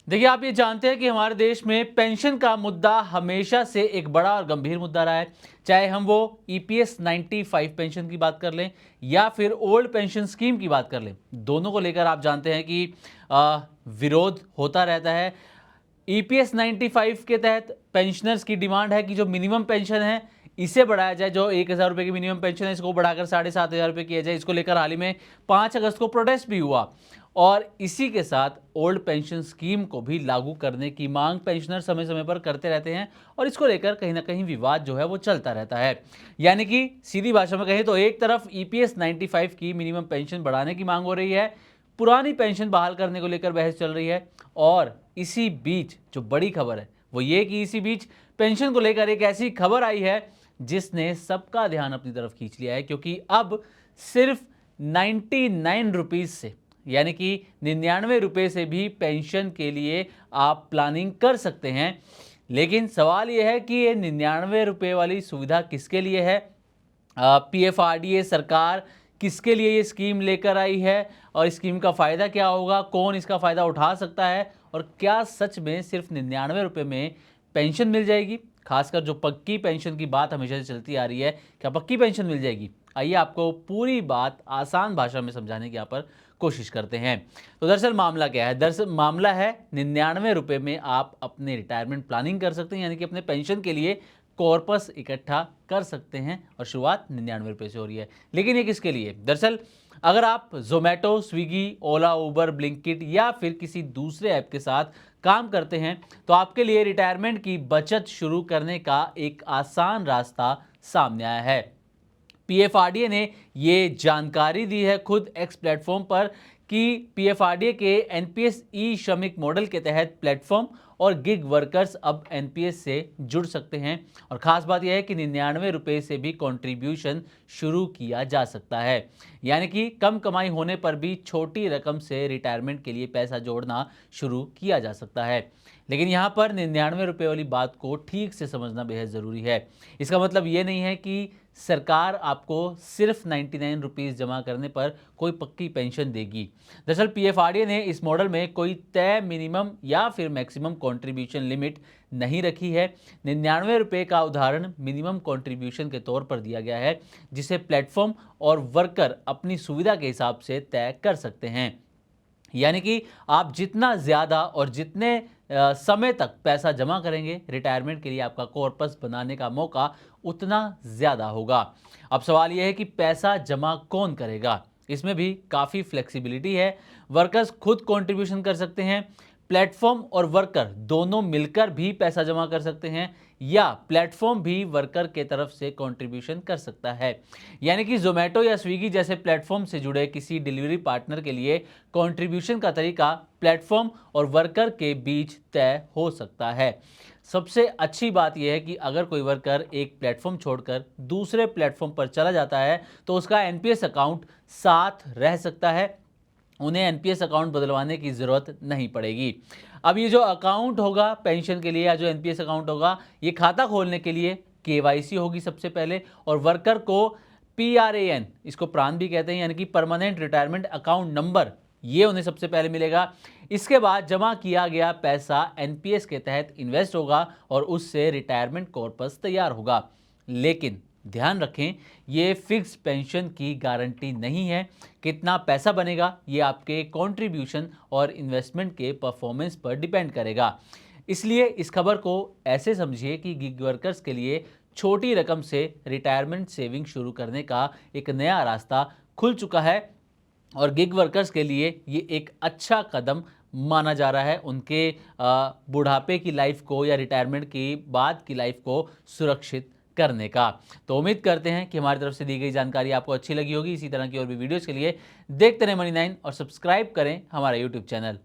देखिए, आप ये जानते हैं कि हमारे देश में पेंशन का मुद्दा हमेशा से एक बड़ा और गंभीर मुद्दा रहा है। चाहे हम वो ईपीएस 95 पेंशन की बात कर लें या फिर ओल्ड पेंशन स्कीम की बात कर लें, दोनों को लेकर आप जानते हैं कि विरोध होता रहता है। ईपीएस 95 के तहत पेंशनर्स की डिमांड है कि जो मिनिमम पेंशन है इसे बढ़ाया जाए। जो 1,000 रुपये की मिनिमम पेंशन है इसको बढ़ाकर 7,500 रुपये किया जाए। इसको लेकर हाल ही में 5 अगस्त को प्रोटेस्ट भी हुआ और इसी के साथ ओल्ड पेंशन स्कीम को भी लागू करने की मांग पेंशनर समय समय पर करते रहते हैं और इसको लेकर कहीं ना कहीं विवाद जो है वो चलता रहता है। यानी कि सीधी भाषा में कहें तो एक तरफ ईपीएस 95 की मिनिमम पेंशन बढ़ाने की मांग हो रही है, पुरानी पेंशन बहाल करने को लेकर बहस चल रही है, और इसी बीच जो बड़ी खबर है वो ये कि इसी बीच पेंशन को लेकर एक ऐसी खबर आई है जिसने सबका ध्यान अपनी तरफ खींच लिया है, क्योंकि अब सिर्फ 99 रुपीज से, यानी कि 99 रुपये से भी पेंशन के लिए आप प्लानिंग कर सकते हैं। लेकिन सवाल यह है कि ये 99 रुपये वाली सुविधा किसके लिए है? पीएफआरडीए सरकार किसके लिए ये स्कीम लेकर आई है और इस स्कीम का फ़ायदा क्या होगा, कौन इसका फ़ायदा उठा सकता है और क्या सच में सिर्फ 99 रुपये में पेंशन मिल जाएगी? खासकर जो पक्की पेंशन की बात हमेशा से चलती आ रही है, क्या पक्की पेंशन मिल जाएगी? आइए आपको पूरी बात आसान भाषा में समझाने की यहाँ पर कोशिश करते हैं। तो दरअसल मामला क्या है? दरअसल मामला है 99 रुपये में आप अपने रिटायरमेंट प्लानिंग कर सकते हैं, यानी कि अपने पेंशन के लिए कॉर्पस इकट्ठा कर सकते हैं और शुरुआत 99 रुपये से हो रही है। लेकिन ये किसके लिए? दरअसल अगर आप जोमेटो, स्विगी, ओला, उबर, ब्लिंकिट या फिर किसी दूसरे ऐप के साथ काम करते हैं तो आपके लिए रिटायरमेंट की बचत शुरू करने का एक आसान रास्ता सामने आया है। पीएफआरडीए ने ये जानकारी दी है खुद एक्स प्लेटफॉर्म पर कि पीएफआरडीए के एनपीएस ई श्रमिक मॉडल के तहत प्लेटफॉर्म और गिग वर्कर्स अब एनपीएस से जुड़ सकते हैं। और ख़ास बात यह है कि 99 रुपये से भी कंट्रीब्यूशन शुरू किया जा सकता है, यानी कि कम कमाई होने पर भी छोटी रकम से रिटायरमेंट के लिए पैसा जोड़ना शुरू किया जा सकता है। लेकिन यहाँ पर 99 रुपये वाली बात को ठीक से समझना बेहद ज़रूरी है। इसका मतलब ये नहीं है कि सरकार आपको सिर्फ 99 रुपीज़ जमा करने पर कोई पक्की पेंशन देगी। दरअसल पीएफआरडीए ने इस मॉडल में कोई तय मिनिमम या फिर मैक्सिमम कंट्रीब्यूशन लिमिट नहीं रखी है। 99 रुपये का उदाहरण मिनिमम कंट्रीब्यूशन के तौर पर दिया गया है, जिसे प्लेटफॉर्म और वर्कर अपनी सुविधा के हिसाब से तय कर सकते हैं। यानी कि आप जितना ज़्यादा और जितने समय तक पैसा जमा करेंगे, रिटायरमेंट के लिए आपका कॉर्पस बनाने का मौका उतना ज़्यादा होगा। अब सवाल यह है कि पैसा जमा कौन करेगा? इसमें भी काफ़ी फ्लेक्सिबिलिटी है। वर्कर्स खुद कंट्रीब्यूशन कर सकते हैं, प्लेटफॉर्म और वर्कर दोनों मिलकर भी पैसा जमा कर सकते हैं, या प्लेटफॉर्म भी वर्कर के तरफ से कंट्रीब्यूशन कर सकता है। यानी कि जोमेटो या स्विगी जैसे प्लेटफॉर्म से जुड़े किसी डिलीवरी पार्टनर के लिए कंट्रीब्यूशन का तरीका प्लेटफॉर्म और वर्कर के बीच तय हो सकता है। सबसे अच्छी बात यह है कि अगर कोई वर्कर एक प्लेटफॉर्म छोड़कर दूसरे प्लेटफॉर्म पर चला जाता है तो उसका एनपीएस अकाउंट साथ रह सकता है, उन्हें एनपीएस अकाउंट बदलवाने की ज़रूरत नहीं पड़ेगी। अब ये जो अकाउंट होगा पेंशन के लिए या जो एनपीएस अकाउंट होगा, ये खाता खोलने के लिए केवाईसी होगी सबसे पहले, और वर्कर को पीआरएएन, इसको प्रान भी कहते हैं, यानी कि परमानेंट रिटायरमेंट अकाउंट नंबर, ये उन्हें सबसे पहले मिलेगा। इसके बाद जमा किया गया पैसा एनपीएस के तहत इन्वेस्ट होगा और उससे रिटायरमेंट कॉर्पस तैयार होगा। लेकिन ध्यान रखें, ये फिक्स पेंशन की गारंटी नहीं है। कितना पैसा बनेगा ये आपके कंट्रीब्यूशन और इन्वेस्टमेंट के परफॉर्मेंस पर डिपेंड करेगा। इसलिए इस खबर को ऐसे समझिए कि गिग वर्कर्स के लिए छोटी रकम से रिटायरमेंट सेविंग शुरू करने का एक नया रास्ता खुल चुका है और गिग वर्कर्स के लिए ये एक अच्छा कदम माना जा रहा है उनके बुढ़ापे की लाइफ को या रिटायरमेंट की बाद की लाइफ को सुरक्षित करने का। तो उम्मीद करते हैं कि हमारी तरफ से दी गई जानकारी आपको अच्छी लगी होगी। इसी तरह की और भी वीडियोस के लिए देखते रहें मनी 9 और सब्सक्राइब करें हमारा यूट्यूब चैनल।